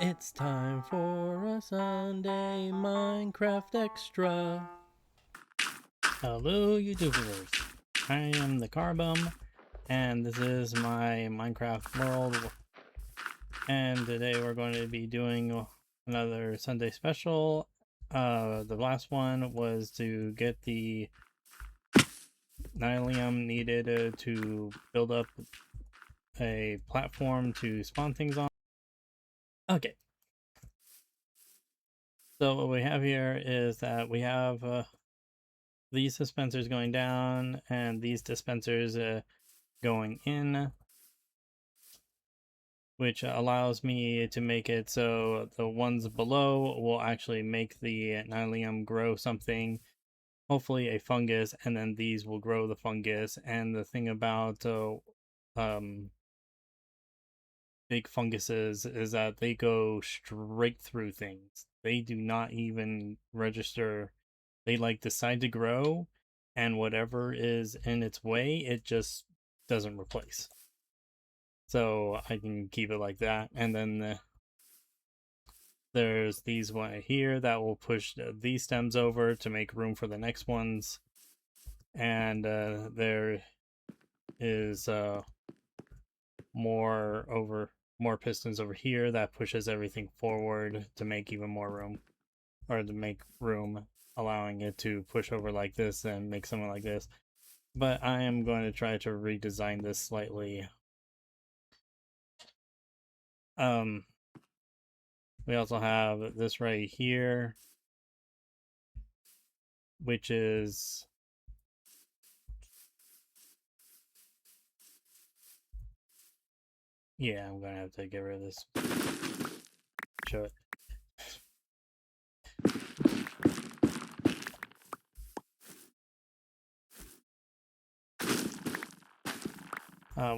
It's time for a Sunday Minecraft Extra. Hello, YouTubers. I am the Bumb, and this is my Minecraft world. And today we're going to be doing another Sunday special. The last one was to get the nylium needed to build up a platform to spawn things on. Okay. So what we have here is that we have these dispensers going down and these dispensers going in, which allows me to make it so the ones below will actually make the nylium grow something, hopefully a fungus, and then these will grow the fungus. And the thing about big funguses is that they go straight through things. They do not even register. They like decide to grow, and whatever is in its way, it just doesn't replace. So I can keep it like that. And then there's these one here that will push these stems over to make room for the next ones. And there is more pistons over here that pushes everything forward to make even more room, or to make room, allowing it to push over like this and make something like this. But I am going to try to redesign this slightly. We also have this right here, which is yeah, I'm gonna have to get rid of this. Show it.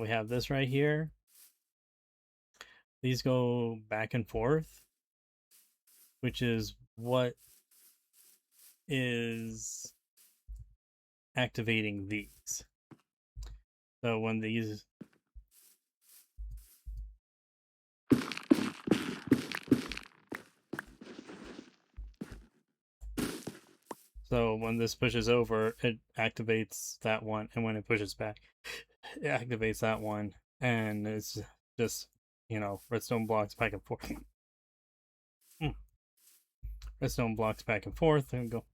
We have this right here. These go back and forth, which is what is activating these. So when these so when this pushes over, it activates that one, and when it pushes back, it activates that one, and it's just, redstone blocks back and forth. Redstone blocks back and forth and go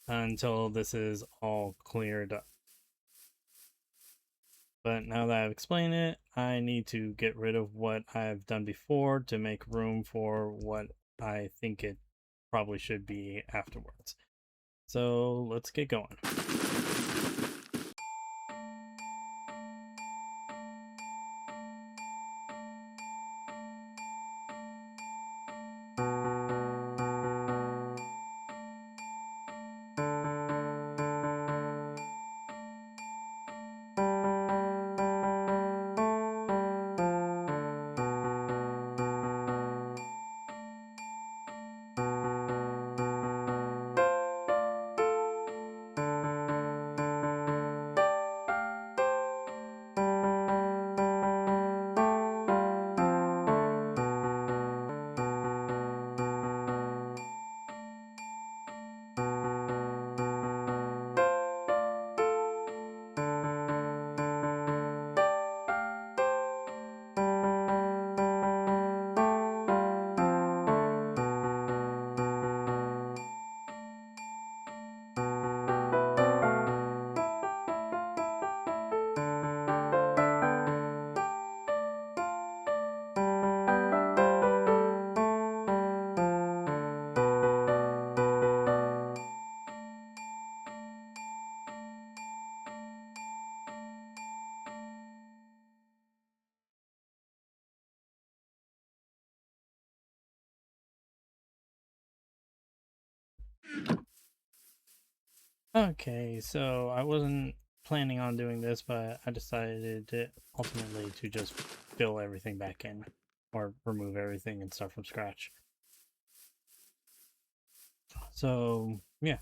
until this is all cleared up. But now that I've explained it, I need to get rid of what I've done before to make room for what I think it probably should be afterwards. So let's get going. Okay, so I wasn't planning on doing this, but I decided ultimately to just fill everything back in, or remove everything and start from scratch. So, yeah.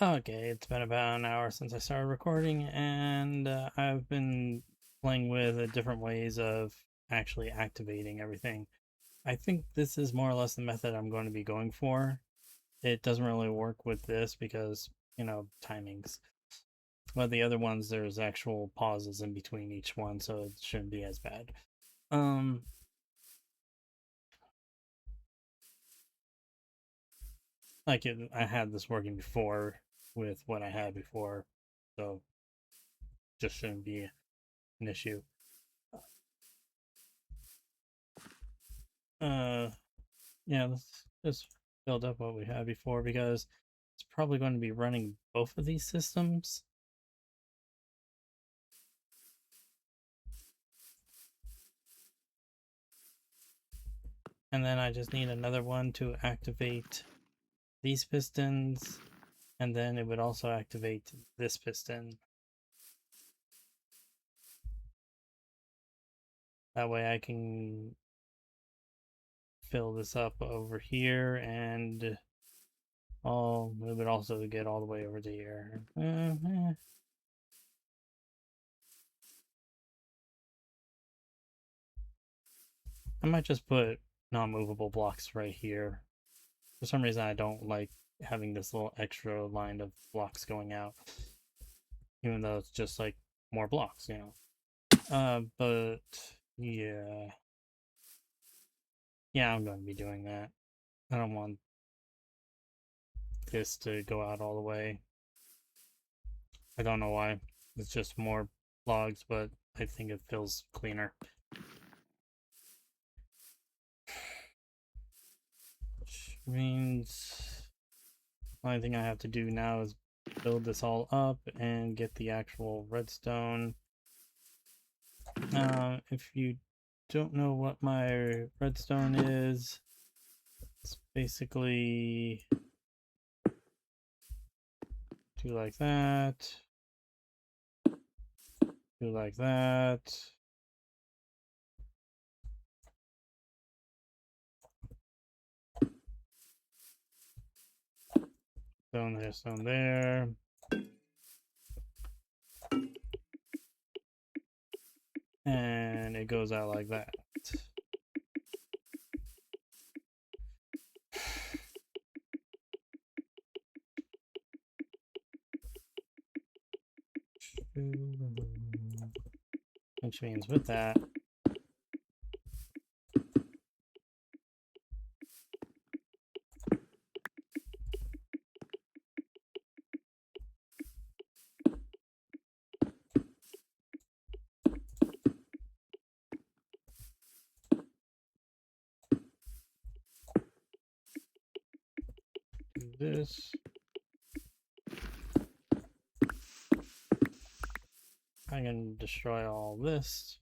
Okay, it's been about an hour since I started recording, and I've been playing with different ways of actually activating everything. I think this is more or less the method I'm going to be going for. It doesn't really work with this because, timings. But the other ones, there's actual pauses in between each one, so it shouldn't be as bad. Um, I had this working before with what I had before, so just shouldn't be an issue. Uh, yeah, let's just build up what we had before because it's probably going to be running both of these systems. And then I just need another one to activate these pistons, and then it would also activate this piston. That way I can fill this up over here, and it would also get all the way over to here. I might just put non-movable blocks right here. For some reason, I don't like having this little extra line of blocks going out, even though it's just like more blocks. But yeah, yeah, I'm going to be doing that. I don't want this to go out all the way. I don't know why. It's just more logs, but I think it feels cleaner. Which means the only thing I have to do now is build this all up and get the actual redstone. If you don't know what my redstone is, it's basically do like that, do like that. Stone there. And it goes out like that. Which means with that, do this. I can destroy all this.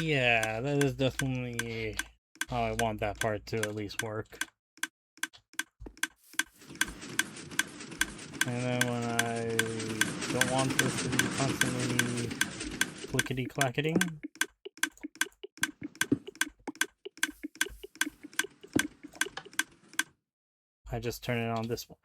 Yeah, that is definitely how I want that part to at least work. And then when I don't want this to be constantly clickety-clacketing, I just turn it on this one.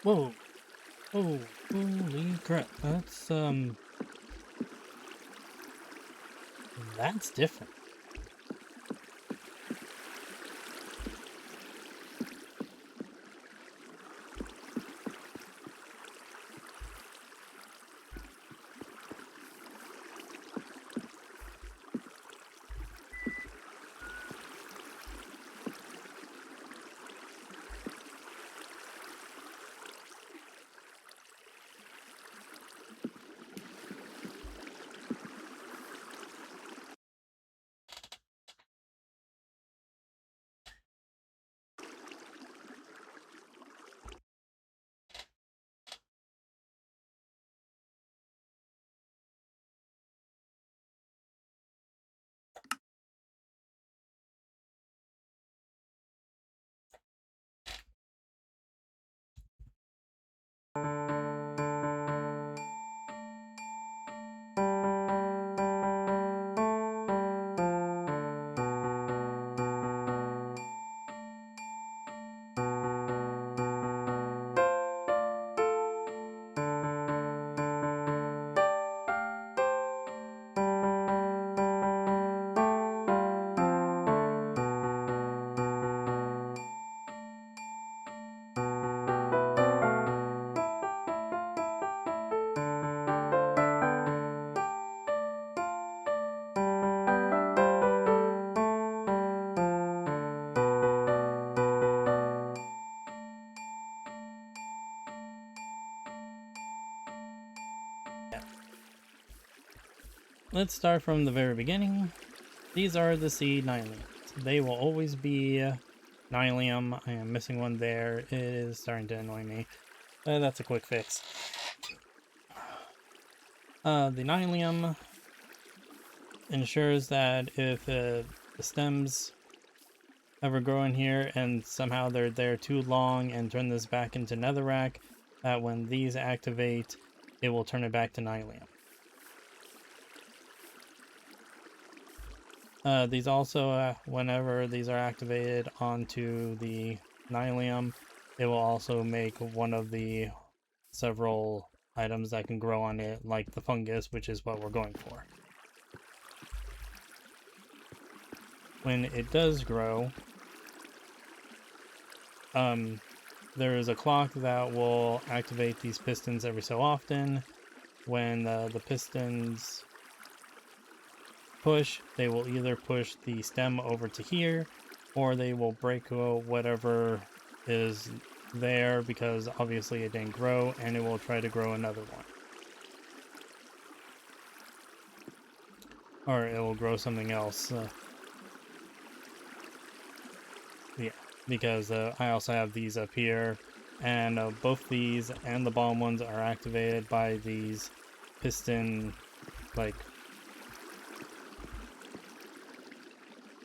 Whoa. Oh, holy crap. That's different. Let's start from the very beginning. These are the seed nyliums. They will always be nylium. I am missing one there. It is starting to annoy me. That's a quick fix. The nylium ensures that if the stems ever grow in here and somehow they're there too long and turn this back into netherrack, that when these activate, it will turn it back to nylium. These also, whenever these are activated onto the nylium, it will also make one of the several items that can grow on it, like the fungus, which is what we're going for. When it does grow, there is a clock that will activate these pistons every so often. When the pistons push, they will either push the stem over to here, or they will break whatever is there, because obviously it didn't grow, and it will try to grow another one. Or it will grow something else. Yeah, because I also have these up here, and both these and the bomb ones are activated by these piston, like,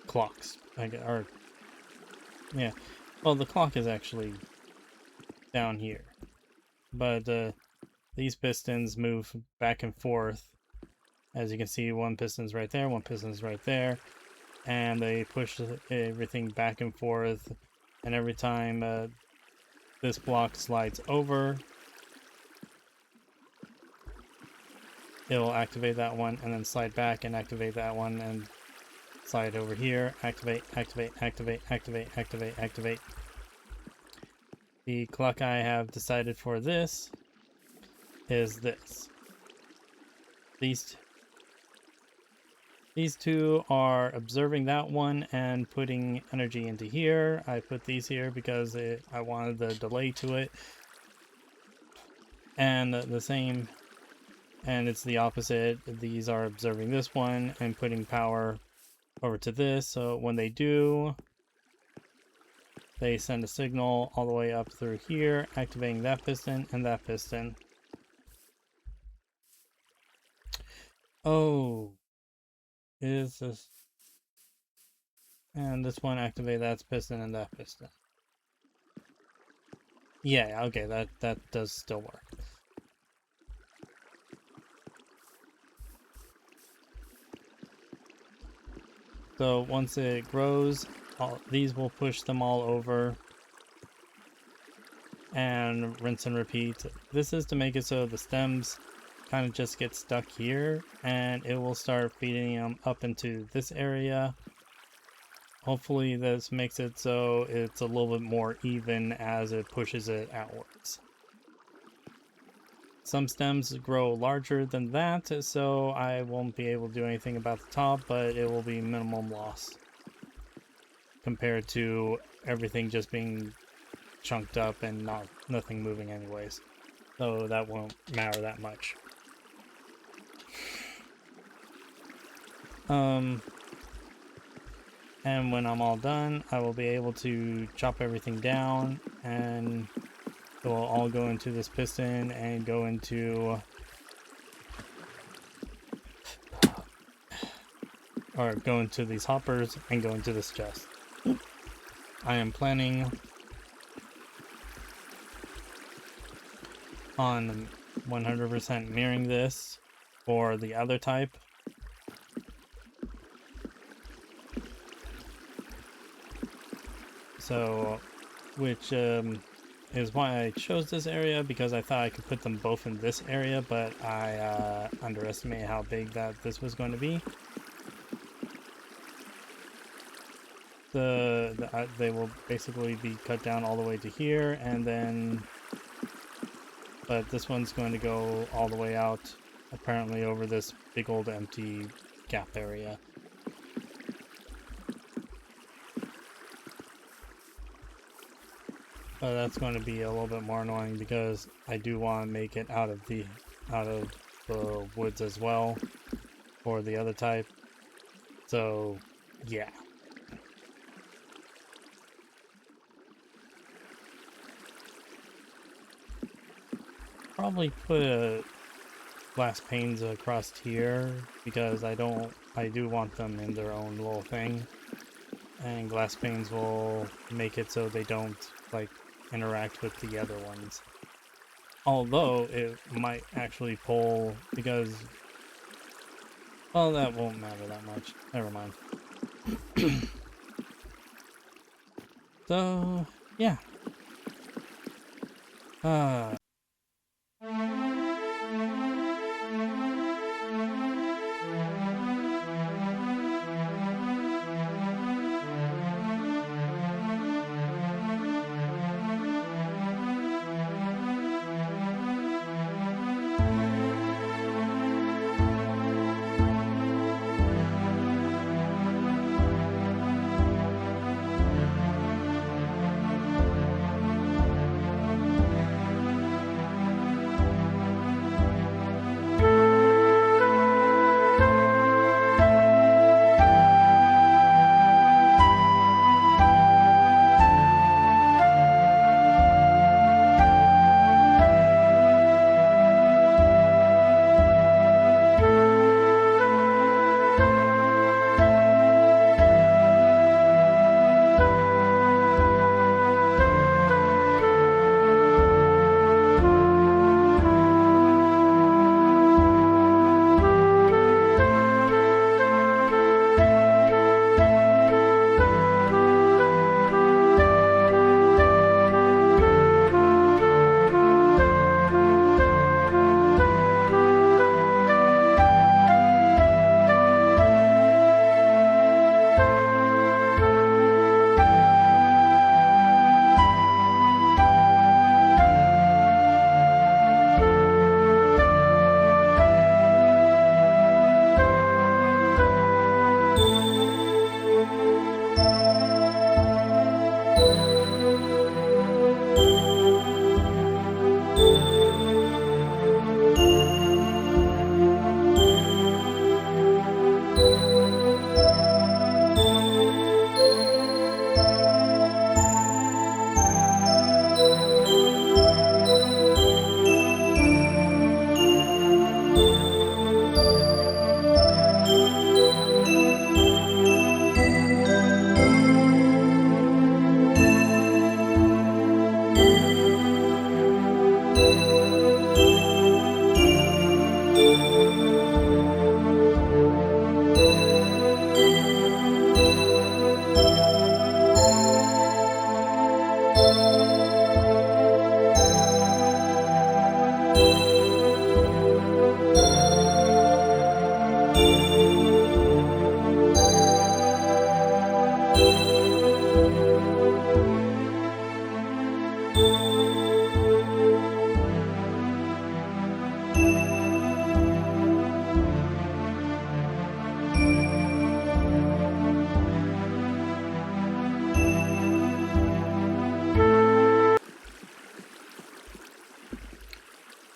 clocks. Or, yeah. Well, the clock is actually down here. But these pistons move back and forth. As you can see, one piston's right there, one piston's right there. And they push everything back and forth. And every time this block slides over, it'll activate that one and then slide back and activate that one and slide over here. Activate, activate, activate, activate, activate, activate. The clock I have decided for this is this. These two are observing that one and putting energy into here. I put these here because I wanted the delay to it. And the same, and it's the opposite. These are observing this one and putting power over to this. So when they do, they send a signal all the way up through here, activating that piston and that piston. Oh, is this? And this one activate that piston and that piston. Yeah, okay, that does still work. So once it grows, these will push them all over. and rinse and repeat. This is to make it so the stems kind of just get stuck here, and it will start feeding them up into this area. Hopefully this makes it so it's a little bit more even as it pushes it outwards. Some stems grow larger than that, so I won't be able to do anything about the top, but it will be minimum loss compared to everything just being chunked up and nothing moving anyways. So that won't matter that much. And when I'm all done, I will be able to chop everything down, and it will all go into this piston and go into, or go into these hoppers and go into this chest. I am planning on 100% mirroring this for the other type. So, which is why I chose this area, because I thought I could put them both in this area, but I underestimated how big that this was going to be. They will basically be cut down all the way to here, and then, but this one's going to go all the way out, apparently over this big old empty gap area. But that's going to be a little bit more annoying because I do want to make it out of the woods as well for the other type. So yeah. Probably put glass panes across here because I do want them in their own little thing, and glass panes will make it so they don't like interact with the other ones. Although it might actually pull, because, well, that won't matter that much. Never mind. So yeah.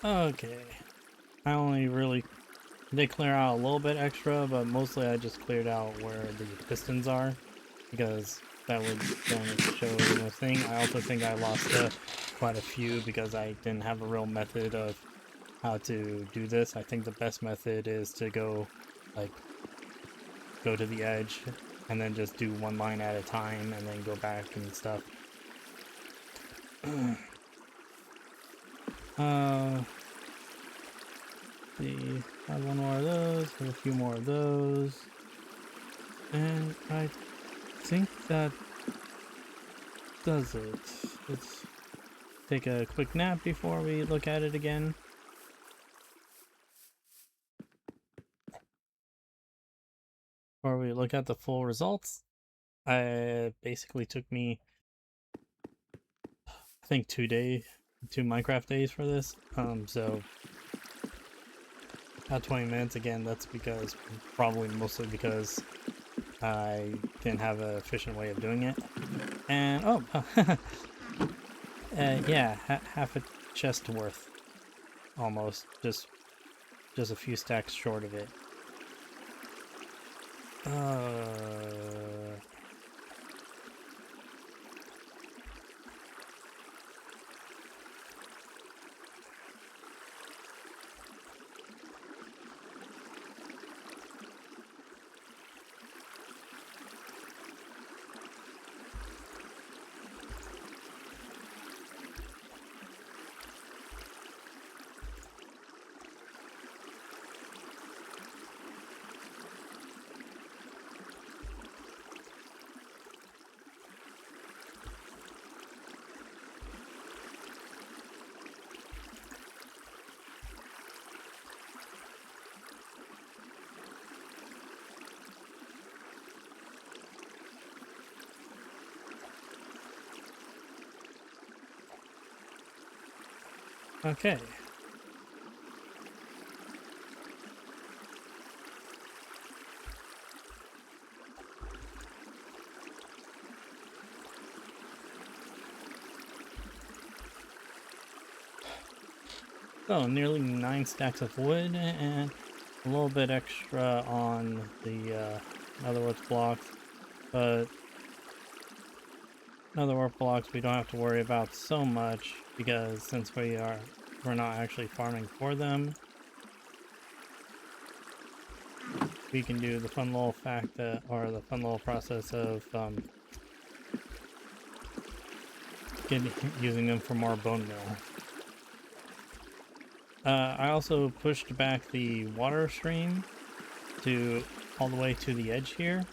Okay, I only really did clear out a little bit extra, but mostly I just cleared out where the pistons are, because that would then show the thing. I also think I lost quite a few because I didn't have a real method of how to do this. I think the best method is to go to the edge and then just do one line at a time and then go back and stuff. See, have one more of those, have a few more of those, and I think that does it. Let's take a quick nap before we look at it again. Before we look at the full results. It basically took me, I think, 2 Minecraft days for this. So about 20 minutes again. That's because, probably mostly because I didn't have an efficient way of doing it. And oh, yeah, half a chest worth, almost. Just a few stacks short of it. Okay. So, nearly 9 stacks of wood and a little bit extra on the netherwork blocks, but netherwork blocks we don't have to worry about so much, because since we're not actually farming for them, we can do the fun little the fun little process of using them for more bone meal. I also pushed back the water stream all the way to the edge here,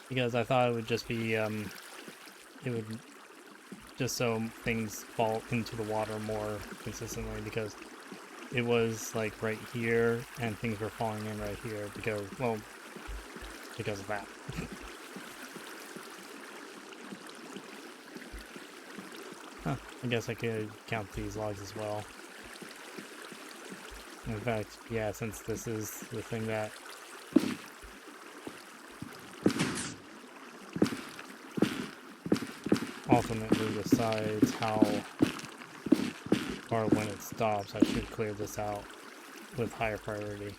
because I thought it would just be it would just so things fall into the water more consistently, because it was like right here and things were falling in right here because of that. Huh, I guess I could count these logs as well. In fact, yeah, since this is the thing that ultimately decides how or when it stops, I should clear this out with higher priority.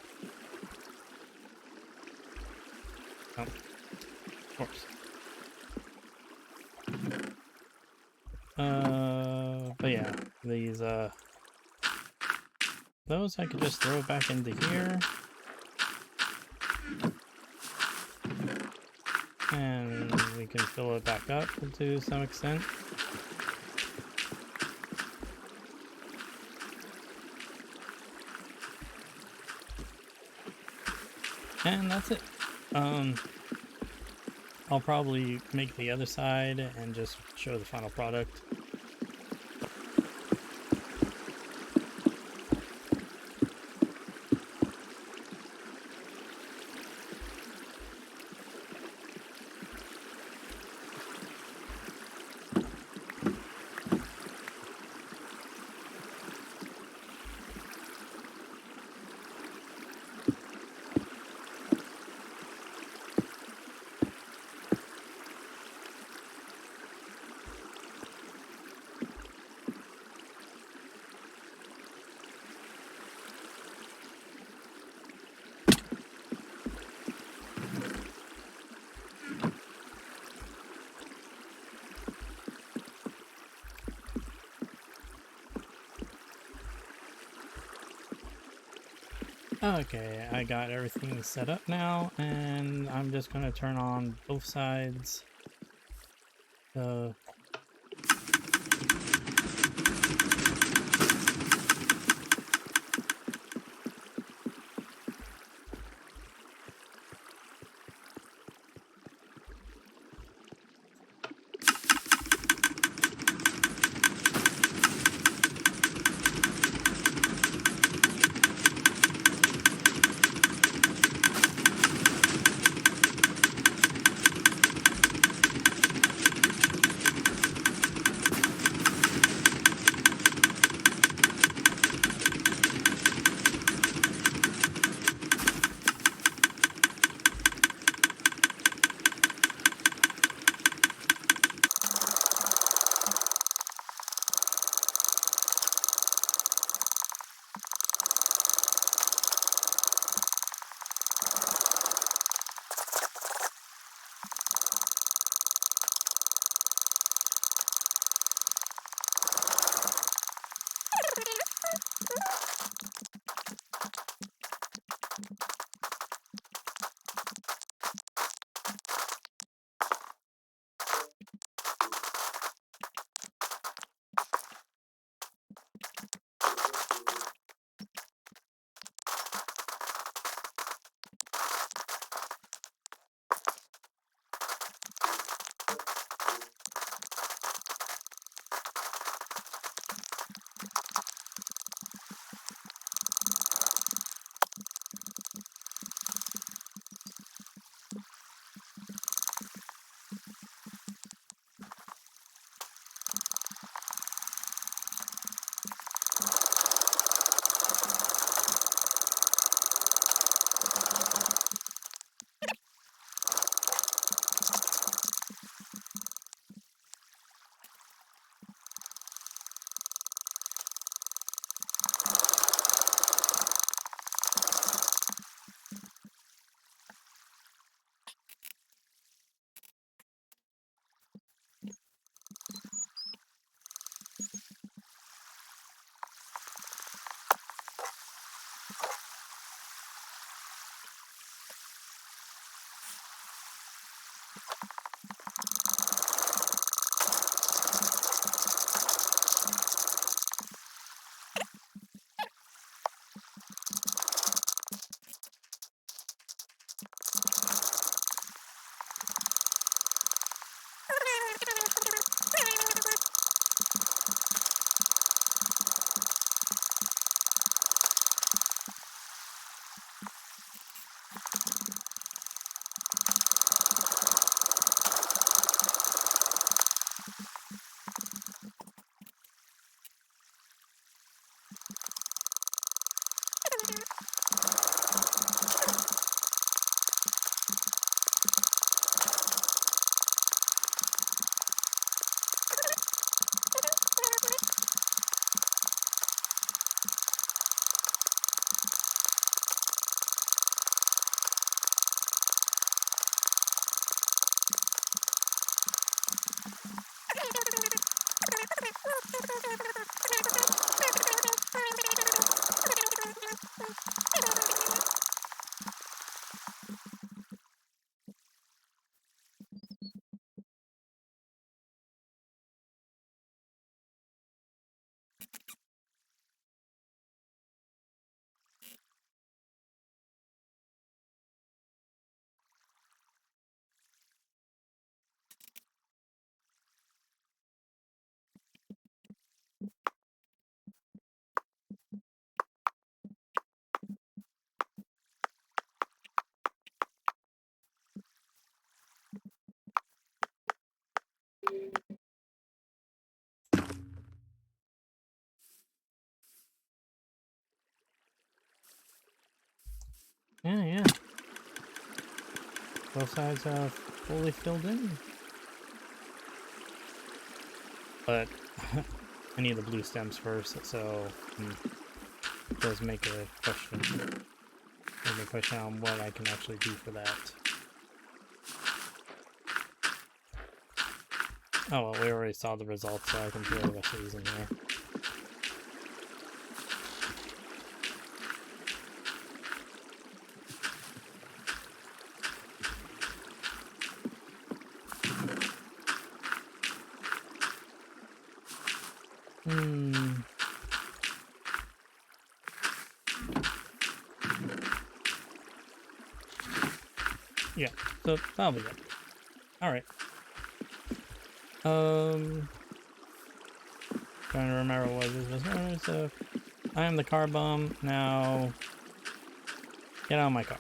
Oh, of course. But yeah, these those I could just throw back into here. And we can fill it back up to some extent. And that's it. I'll probably make the other side and just show the final product. Okay, I got everything set up now, and I'm just gonna turn on both sides. Uh, yeah. Both sides are fully filled in. But I need the blue stems first, so it does make a question on what I can actually do for that. Oh well, we already saw the results, so I can throw the rest of these in here. Yeah, so that'll be it. Alright. Trying to remember what this was. So, I am the car bum. Now, get out of my car.